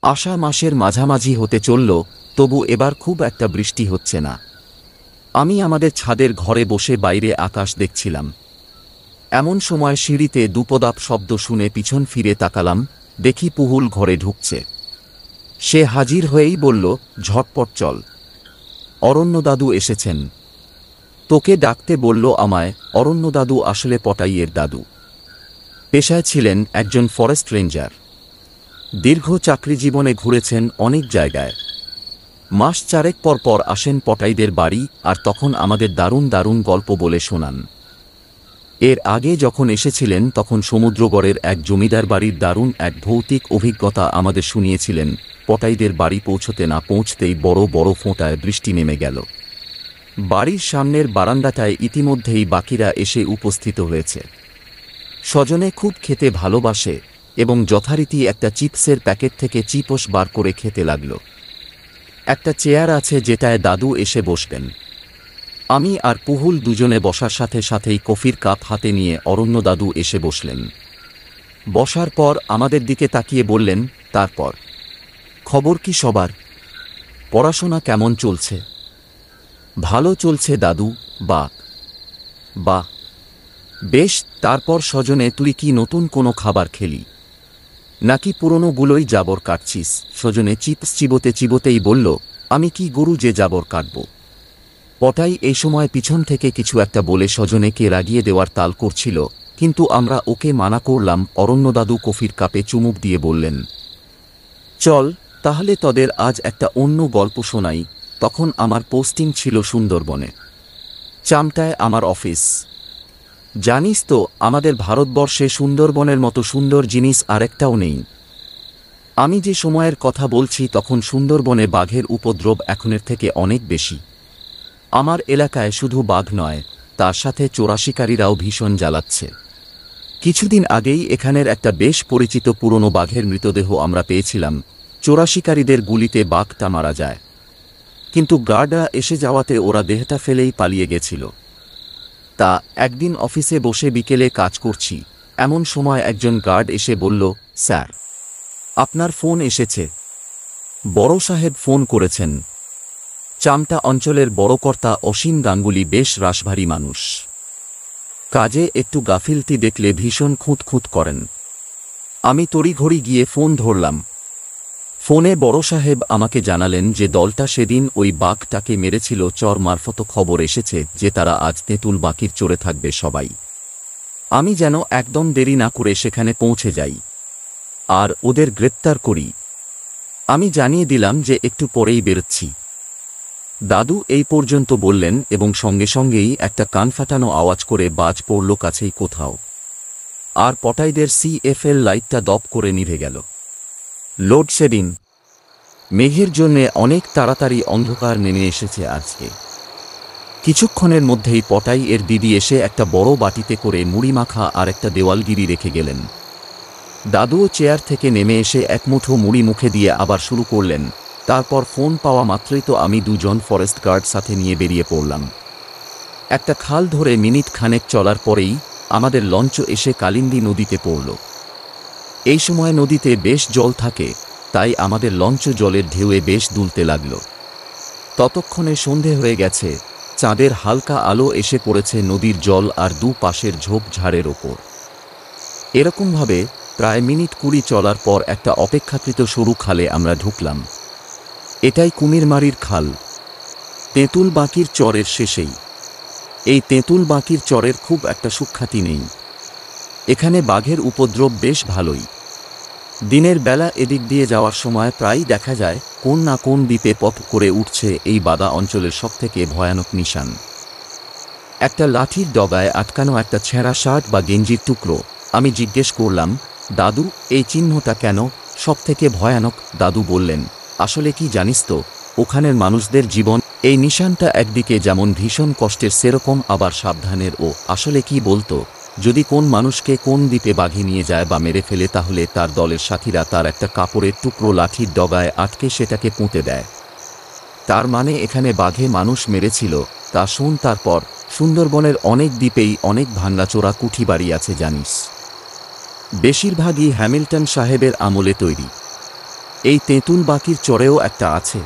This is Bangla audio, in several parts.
আষাঢ় মাসের মাঝামাঝি হতে চলল, তবু এবার খুব একটা বৃষ্টি হচ্ছে না। আমি আমাদের ছাদের ঘরে বসে বাইরে আকাশ দেখছিলাম। এমন সময় সিঁড়িতে দুপদাপ শব্দ শুনে পিছন ফিরে তাকালাম, দেখি পুহুল ঘরে ঢুকছে। সে হাজির হয়েই বলল, ঝটপট চল, অরণ্যদাদু এসেছেন। তোকে ডাকতে বলল আমায়। অরণ্যদাদু আসলে পটাইয়ের দাদু। পেশায় ছিলেন একজন ফরেস্ট রেঞ্জার। দীর্ঘ চাকরি জীবনে ঘুরেছেন অনেক জায়গায়। মাস চারেক পর পর আসেন পটাইদের বাড়ি, আর তখন আমাদের দারুণ দারুণ গল্প বলে শোনান। এর আগে যখন এসেছিলেন তখন সমুদ্রগড়ের এক জমিদার বাড়ির দারুণ এক ভৌতিক অভিজ্ঞতা আমাদের শুনিয়েছিলেন। পটাইদের বাড়ি পৌঁছতে না পৌঁছতেই বড় বড় ফোঁটায় বৃষ্টি নেমে গেল। বাড়ির সামনের বারান্দাটায় ইতিমধ্যেই বাকিরা এসে উপস্থিত হয়েছে। সজনে খুব খেতে ভালোবাসে এবং যথারীতি একটা চিপসের প্যাকেট থেকে চিপস বার করে খেতে লাগল। একটা চেয়ার আছে যেটায় দাদু এসে বসবেন। আমি আর পুহুল দুজনে বসার সাথে সাথেই কফির কাপ হাতে নিয়ে অরণ্যদাদু এসে বসলেন। বসার পর আমাদের দিকে তাকিয়ে বললেন, তারপর খবর কি সবার? পড়াশোনা কেমন চলছে? ভালো চলছে দাদু। বাহ বাহ, বেশ। তারপর সজনে, তুই কি নতুন কোনো খাবার খেলি নাকি পুরনোগুলোই জাবর কাটছিস? সজনে চিপস চিবোতে চিবোতেই বলল, আমি কি গরু যে জাবর কাটব? পটাই এই সময় পিছন থেকে কিছু একটা বলে সজনেকে রাগিয়ে দেওয়ার তাল করছিল, কিন্তু আমরা ওকে মানা করলাম। অরণ্যদাদু কফির কাপে চুমুক দিয়ে বললেন, চল তাহলে তোদের আজ একটা অন্য গল্প শোনাই। তখন আমার পোস্টিং ছিল সুন্দরবনে। চামটায় আমার অফিস। জানিস তো, আমাদের ভারতবর্ষে সুন্দরবনের মতো সুন্দর জিনিস আরেকটাও নেই। আমি যে সময়ের কথা বলছি তখন সুন্দরবনে বাঘের উপদ্রব এখনের থেকে অনেক বেশি। আমার এলাকায় শুধু বাঘ নয়, তার সাথে চোরাশিকারীরাও ভীষণ জ্বালাচ্ছে। কিছুদিন আগেই এখানের একটা বেশ পরিচিত পুরনো বাঘের মৃতদেহ আমরা পেয়েছিলাম। চোরাশিকারীদের গুলিতে বাঘটা মারা যায়, কিন্তু গার্ডরা এসে যাওয়াতে ওরা দেহটা ফেলেই পালিয়ে গেছিল। তা একদিন অফিসে বসে বিকেলে কাজ করছি, এমন সময় একজন গার্ড এসে বলল, স্যার, আপনার ফোন এসেছে। বড় সাহেব ফোন করেছেন। চামটা অঞ্চলের বড় কর্তা অসীম গাঙ্গুলি বেশ রাশভারী মানুষ। কাজে একটু গাফিলতি দেখলে ভীষণ খুঁতখুঁত করেন। আমি তড়িঘড়ি গিয়ে ফোন ধরলাম। ফোনে বড় সাহেব আমাকে জানালেন যে দলটা সেদিন ওই বাঘটাকে মেরেছিল চর মারফত খবর এসেছে যে তারা আজ তেঁতুল বাকির চড়ে থাকবে সবাই। আমি যেন একদম দেরি না করে সেখানে পৌঁছে যাই আর ওদের গ্রেপ্তার করি। আমি জানিয়ে দিলাম যে একটু পরেই বেরোচ্ছি। দাদু এই পর্যন্ত বললেন এবং সঙ্গে সঙ্গেই একটা কান ফাটানো আওয়াজ করে বাজ পড়ল কাছেই কোথাও, আর পটাইদের সিএফএল লাইটটা দপ করে নিভে গেল। লোডশেডিং। মেঘের জন্যে অনেক তাড়াতাড়ি অন্ধকার নেমে এসেছে আজকে। কিছুক্ষণের মধ্যেই পটাই এর দিদি এসে একটা বড় বাটিতে করে মুড়ি মাখা আর একটা দেওয়ালগিরি রেখে গেলেন। দাদুও চেয়ার থেকে নেমে এসে এক মুঠো মুড়ি মুখে দিয়ে আবার শুরু করলেন। তারপর ফোন পাওয়া মাত্রই তো আমি দুজন ফরেস্ট গার্ড সাথে নিয়ে বেরিয়ে পড়লাম। একটা খাল ধরে মিনিট খানেক চলার পরেই আমাদের লঞ্চ এসে কালিন্দী নদীতে পড়ল। এই সময় নদীতে বেশ জল থাকে, তাই আমাদের লঞ্চ জলের ঢেউয়ে বেশ দুলতে লাগল। ততক্ষণে সন্ধে হয়ে গেছে। চাঁদের হালকা আলো এসে পড়েছে নদীর জল আর দু পাশের ঝোপঝাড়ের ওপর। এরকমভাবে প্রায় মিনিট 20 চলার পর একটা অপেক্ষাকৃত সরু খালে আমরা ঢুকলাম। এটাই কুমিরমারির খাল, তেঁতুল বাঁকির চরের শেষেই। এই তেঁতুল বাঁকির চরের খুব একটা সুখ্যাতি নেই। এখানে বাঘের উপদ্রব বেশ ভালোই। দিনের বেলা এদিক দিয়ে যাওয়ার সময় প্রায়ই দেখা যায় কোন না কোন দ্বীপে পথ করে উঠছে এই বাদা অঞ্চলের সবথেকে ভয়ানক নিশান। একটা লাঠির ডগায় আটকানো একটা ছেঁড়া শার্ট বা গেঞ্জির টুকরো। আমি জিজ্ঞেস করলাম, দাদু, এই চিহ্নটা কেন সবথেকে ভয়ানক? দাদু বললেন, আসলে কি জানিস তো, ওখানের মানুষদের জীবন এই নিশানটা একদিকে যেমন ভীষণ কষ্টের সেরকম আবার সাবধানের। ও আসলে কি বলতো, যদি কোন মানুষকে কোন দ্বীপে বাঘে নিয়ে যায় বা মেরে ফেলে তাহলে তার দলের সাথীরা তার একটা কাপড়ের টুকরো লাঠির ডগায় আটকে সেটাকে পুঁতে দেয়। তার মানে এখানে বাঘে মানুষ মেরেছিল। তা শোন, তারপর সুন্দরবনের অনেক দ্বীপেই অনেক ভাঙ্গাচোরা কুঠি বাড়ি আছে জানিস। বেশিরভাগই হ্যামিল্টন সাহেবের আমলে তৈরি। এই তেঁতুল বাকির চরেও একটা আছে।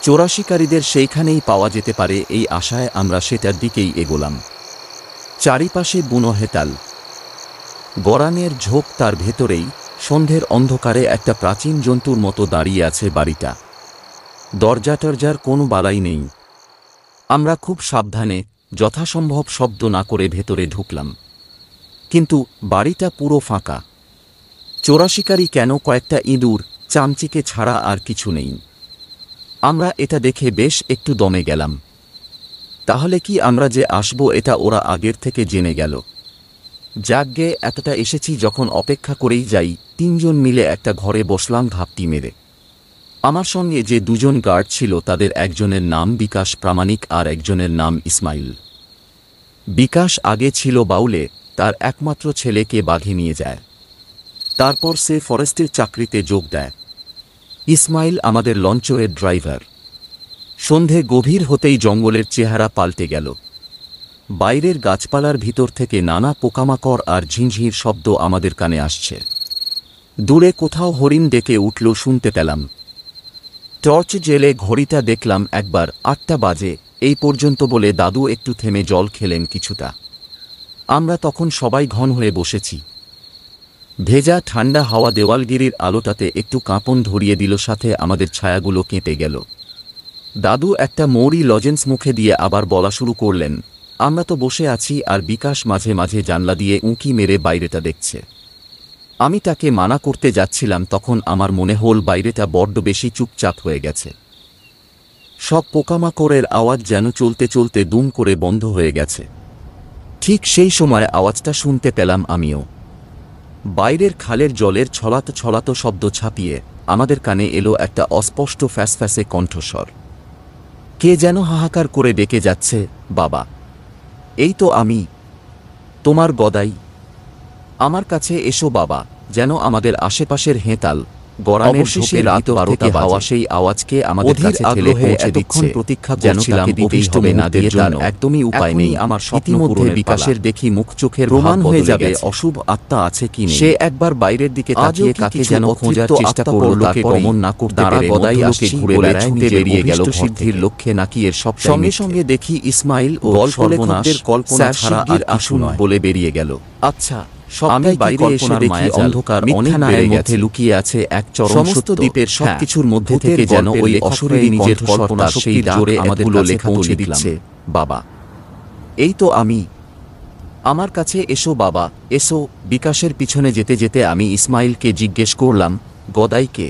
চোরাশিকারীদের সেইখানেই পাওয়া যেতে পারে এই আশায় আমরা সেটার দিকেই এগোলাম। চারিপাশে বুনো হেতাল, গরানের ঝোপ, তার ভেতরেই সন্ধ্যের অন্ধকারে একটা প্রাচীন জন্তুর মতো দাঁড়িয়ে আছে বাড়িটা। দরজা টরজার কোনো বালাই নেই। আমরা খুব সাবধানে যথাসম্ভব শব্দ না করে ভেতরে ঢুকলাম, কিন্তু বাড়িটা পুরো ফাঁকা। চোরাশিকারী কেন, কয়েকটা ইঁদুর চামচিকে ছাড়া আর কিছু নেই। আমরা এটা দেখে বেশ একটু দমে গেলাম। তাহলে কি আমরা যে আসব এটা ওরা আগের থেকে জেনে গেল? যাকগে, এতটা এসেছি যখন অপেক্ষা করেই যাই। 3 জন মিলে একটা ঘরে বসলাম ঘাপটি মেরে। আমার সঙ্গে যে 2 জন গার্ড ছিল তাদের একজনের নাম বিকাশ প্রামাণিক আর একজনের নাম ইসমাইল। বিকাশ আগে ছিল বাউলে, তার একমাত্র ছেলেকে বাঘে নিয়ে যায়, তারপর সে ফরেস্টের চাকরিতে যোগ দেয়। ইসমাইল আমাদের লঞ্চের ড্রাইভার। সন্ধে গভীর হতেই জঙ্গলের চেহারা পাল্টে গেল। বাইরের গাছপালার ভিতর থেকে নানা পোকামাকড় আর ঝিঁঝির শব্দ আমাদের কানে আসছে। দূরে কোথাও হরিণ ডেকে উঠল শুনতে পেলাম। টর্চ জেলে ঘড়িটা দেখলাম একবার 8টা বাজে। এই পর্যন্ত বলে দাদু একটু থেমে জল খেলেন কিছুটা। আমরা তখন সবাই ঘন হয়ে বসেছি। ভেজা ঠান্ডা হাওয়া দেওয়ালগিরির আলোটাতে একটু কাঁপন ধরিয়ে দিল, সাথে আমাদের ছায়াগুলো কেঁপে গেল। দাদু একটা মৌরি লজেন্স মুখে দিয়ে আবার বলা শুরু করলেন, আমরা তো বসে আছি আর বিকাশ মাঝে মাঝে জানলা দিয়ে উঁকি মেরে বাইরেটা দেখছে। আমি তাকে মানা করতে যাচ্ছিলাম, তখন আমার মনে হল বাইরেটা বড্ড বেশি চুপচাপ হয়ে গেছে। সব পোকামাকড়ের আওয়াজ যেন চলতে চলতে দুম করে বন্ধ হয়ে গেছে। ঠিক সেই সময় আওয়াজটা শুনতে পেলাম আমিও। বাইরের খালের জলের ছলাতো ছলাতো শব্দ ছাপিয়ে আমাদের কানে এলো একটা অস্পষ্ট ফ্যাসফ্যাসে কণ্ঠস্বর। কে যেন হাহাকার করে ডেকে যাচ্ছে, বাবা, এই তো আমি, তোমার গদাই, আমার কাছে এসো বাবা। যেন আমাদের আশেপাশের হেঁতাল গরানের ঝোপে রাত 12টা হাওয়া সেই আওয়াজকে আমাদের কাছে ঠেলে পৌঁছে দিচ্ছে। প্রতীক্ষা করছিলাম অভিষ্ট না দিয়ে তার একদমই উপায় নেই। আমার ইতিমধ্যে বিকাশের দেখি মুখ চোখের প্রমাণ হয়ে যাবে অশুভ আত্মা আছে কি নেই। সে একবার বাইরের দিকে তাকিয়ে কাকে যেন খোঁজার চেষ্টা করল, তাকে গমন না করতে পেরে গদাই আসছে ঘুরে বেড়ায় বেরিয়ে গেল সিদ্ধির লক্ষ্যে নাকি। এর সব সঙ্গে সঙ্গে দেখি ইসমাইল ও সর্বনাশের কল্পনা ছাড়া আর আসুন বলে বেরিয়ে গেল। আচ্ছা, আমি বাইরে এসে দেখি অন্ধকার অনেক বেড়ে গেছে, লুকিয়ে আছে এক চরম সমস্ত দ্বীপের সবকিছুর মধ্যে থেকে যেন ওই অশরীরী নিজের কল্পনা সেই জোরে আমাদের লেখা পৌঁছে দিচ্ছে, বাবা, এই তো আমি, আমার কাছে এসো বাবা, এসো। বিকাশের পিছনে যেতে যেতে আমি ইসমাইলকে জিজ্ঞেস করলাম, গদাইকে?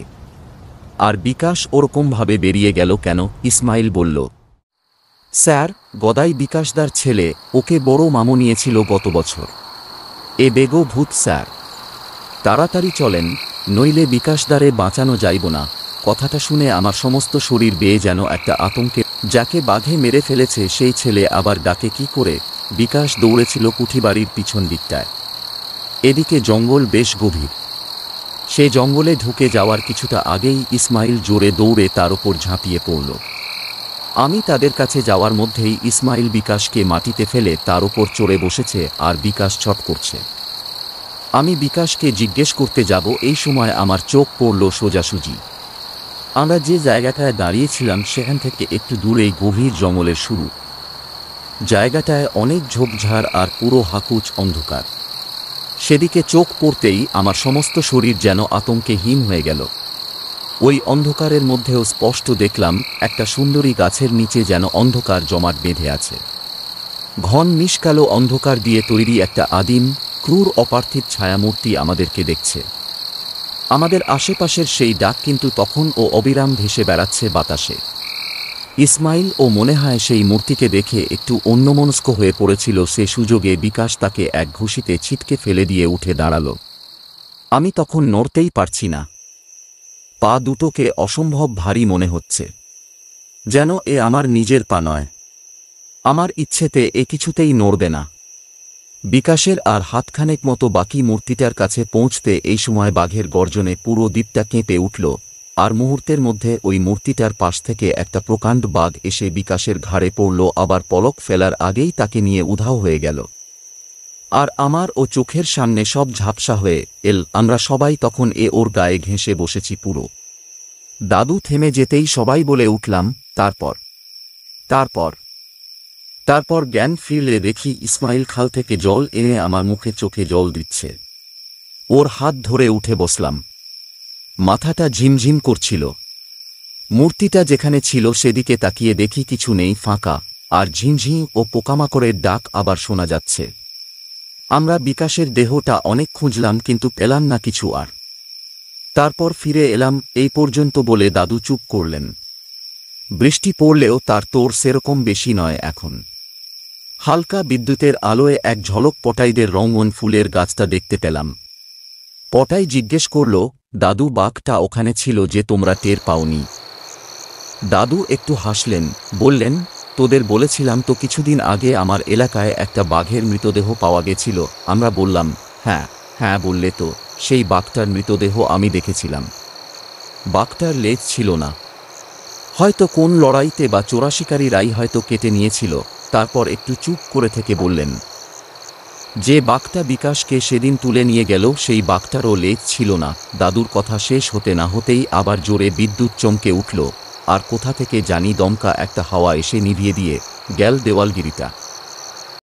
আর বিকাশ ওরকমভাবে বেরিয়ে গেল কেন? ইসমাইল বলল, স্যার, গদাই বিকাশদার ছেলে, ওকে বড় মামু নিয়েছিল গত বছর। এ বেগো ভূত স্যার, তাড়াতাড়ি চলেন, নইলে বিকাশদারে বাঁচানো যাইব না। কথাটা শুনে আমার সমস্ত শরীর বেয়ে যেন একটা আতঙ্কে। যাকে বাঘে মেরে ফেলেছে সেই ছেলে আবার ডাকে কি করে? বিকাশ দৌড়েছিল কুঠিবাড়ির পিছন দিকটায়। এদিকে জঙ্গল বেশ গভীর। সে জঙ্গলে ঢুকে যাওয়ার কিছুটা আগেই ইসমাইল জোরে দৌড়ে তার ওপর ঝাঁপিয়ে পড়ল। আমি তাদের কাছে যাওয়ার মধ্যেই ইসমাইল বিকাশকে মাটিতে ফেলে তার ওপর চড়ে বসেছে আর বিকাশ ছট করছে। আমি বিকাশকে জিজ্ঞেস করতে যাব, এই সময় আমার চোখ পড়ল সোজাসুজি। আমরা যে জায়গাটায় দাঁড়িয়েছিলাম সেখান থেকে একটু দূরেই গভীর জঙ্গলের শুরু। জায়গাটায় অনেক ঝোপঝাড় আর পুরো হাকুচ অন্ধকার। সেদিকে চোখ পড়তেই আমার সমস্ত শরীর যেন আতঙ্কে হিম হয়ে গেল। ওই অন্ধকারের মধ্যেও স্পষ্ট দেখলাম একটা সুন্দরী গাছের নিচে যেন অন্ধকার জমাট বেঁধে আছে। ঘন নিষ্কালো অন্ধকার দিয়ে তৈরি একটা আদিম ক্রূর অপার্থিব ছায়ামূর্তি আমাদেরকে দেখছে। আমাদের আশেপাশের সেই ডাক কিন্তু তখন ও অবিরাম ভেসে বেড়াচ্ছে বাতাসে। ইসমাইল ও মনে হয় সেই মূর্তিকে দেখে একটু অন্যমনস্ক হয়ে পড়েছিল। সে সুযোগে বিকাশ তাকে এক ঘুষিতে ছিটকে ফেলে দিয়ে উঠে দাঁড়াল। আমি তখন নড়তেই পারছি না। পা দুটোকে অসম্ভব ভারী মনে হচ্ছে, যেন এ আমার নিজের পা নয়। আমার ইচ্ছেতে এ কিছুতেই নড়বে না। বিকাশের আর হাতখানেক মতো বাকি মূর্তিটার কাছে পৌঁছতে এই সময় বাঘের গর্জনে পুরো দ্বীপটা কেঁপে উঠল। আর মুহূর্তের মধ্যে ওই মূর্তিটার পাশ থেকে একটা প্রকাণ্ড বাঘ এসে বিকাশের ঘাড়ে পড়ল, আবার পলক ফেলার আগেই তাকে নিয়ে উধাও হয়ে গেল। আর আমার ও চোখের সামনে সব ঝাপসা হয়ে এল। আমরা সবাই তখন ওর গায়ে ঘেঁষে বসেছি পুরো। দাদু থেমে যেতেই সবাই বলে উঠলাম, তারপর তারপর তারপর জ্ঞান ফিরলে দেখি ইসমাইল খাল থেকে জল এনে আমার মুখে চোখে জল দিচ্ছে। ওর হাত ধরে উঠে বসলাম। মাথাটা ঝিমঝিম করছিল। মূর্তিটা যেখানে ছিল সেদিকে তাকিয়ে দেখি কিছু নেই, ফাঁকা, আর ঝিমঝিম ও পোকামাকড়ের ডাক আবার শোনা যাচ্ছে। আমরা বিকাশের দেহটা অনেক খুঁজলাম কিন্তু পেলাম না কিছু আর। তারপর ফিরে এলাম এই পর্যন্ত বলে দাদু চুপ করলেন। বৃষ্টি পড়লেও তার তোড় সেরকম বেশি নয় এখন। হালকা বিদ্যুতের আলোয় এক ঝলক পটাইদের রঙন ফুলের গাছটা দেখতে পেলাম। পটাই জিজ্ঞেস করল, দাদু বাঘটা ওখানে ছিল যে তোমরা টের পাওনি? দাদু একটু হাসলেন, বললেন, তোদের বলেছিলাম তো কিছুদিন আগে আমার এলাকায় একটা বাঘের মৃতদেহ পাওয়া গেছিল। আমরা বললাম, হ্যাঁ হ্যাঁ বললে তো, সেই বাঘটার মৃতদেহ আমি দেখেছিলাম। বাঘটার লেজ ছিল না, হয়তো কোন লড়াইতে বা চোরাশিকারীরাই হয়তো কেটে নিয়েছিল। তারপর একটু চুপ করে থেকে বললেন, যে বাঘটা বিকাশকে সেদিন তুলে নিয়ে গেল সেই বাঘটারও লেজ ছিল না। দাদুর কথা শেষ হতে না হতেই আবার জোরে বিদ্যুৎ চমকে উঠল, আর কোথা থেকে জানি দমকা একটা হাওয়া এসে নিভিয়ে দিয়ে গেল দেওয়ালগিরিটা।